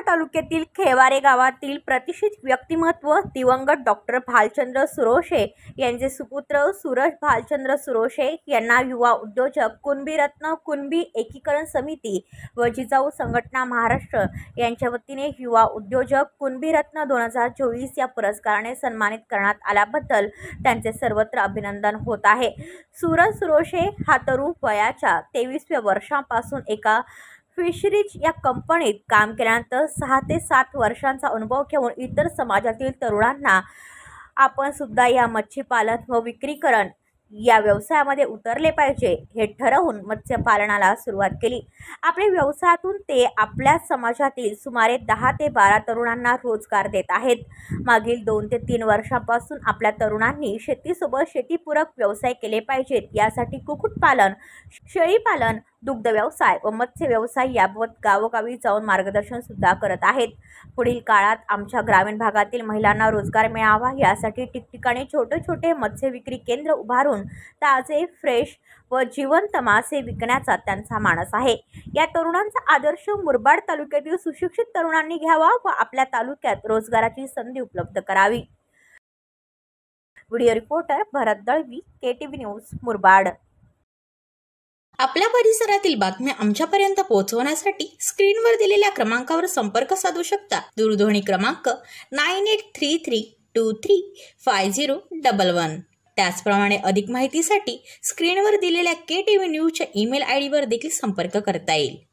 तालुक्यातील खेवारे गावातील प्रतिष्ठित व्यक्तिमत्व दिवंगत डॉक्टर भालचंद्र सुरोशे यांचे सुपुत्र सूरज भालचंद्र सुरोशे यांना युवा उद्योजक कुणबीरत्न कुणबी एकीकरण समिती व जिजाऊ संघटना महाराष्ट्र यांच्या वतीने युवा उद्योजक कुणबीरत्न 2024 या पुरस्काराने सन्मानित करण्यात आल्याबद्दल त्यांचे सर्वत्र अभिनंदन होत आहे। सूरज सुरोशे हा तरुण वयाच्या 23व्या वर्षापासून एका फिशरीज या कंपनीत काम केल्यानंतर 6 ते 7 वर्षांचा अनुभव घेऊन इतर समाजातील तरुणांना आपण सुद्धा या मच्छीपालन व विक्रीकरण या व्यवसायामध्ये उतरले पाहिजे हे ठरवून मत्स्यपालनाला सुरुवात केली। आपल्या व्यवसायातून ते आपल्या समाजातील सुमारे 10 ते 12 तरुणांना रोजगार देत आहेत। मागील 2 ते 3 वर्षांपासून आपल्या तरुणांनी शेतीसोबत शेतीपूरक व्यवसाय केले पाहिजेत। यासाठी कुक्कुटपालन, शेळीपालन, दुग्ध व्यवसाय व मत्स्य व्यवसाय याबाबत गावोगावी जाऊन मार्गदर्शन सुद्धा करत आहेत। पुढील काळात आमच्या ग्रामीण भागातील महिलांना रोजगार मिळावा यासाठी ठिकठिकाणी छोटे मत्स्य विक्री केंद्र उभारून ताजे, फ्रेश व जिवंत मासे विकण्याचा त्यांचा मानस आहे। या तरुणांचा आदर्श मुरबाड तालुक्यातील सुशिक्षित तरुणांनी घ्यावा व आपल्या तालुक्यात रोजगाराची संधी उपलब्ध करावी। व्हिडिओ रिपोर्टर भरत दळवी, KTV न्यूज, मुरबाड। आपल्या परिसरातील बातम्या आमच्यापर्यंत पोहोचवण्यासाठी स्क्रीनवर दिलेल्या क्रमांकावर संपर्क साधू शकता। दूरध्वनी क्रमांक 9833235011। त्याचप्रमाणे अधिक माहितीसाठी स्क्रीनवर दिलेल्या KTV न्यूजच्या ईमेल ID वर देखील संपर्क करता येईल।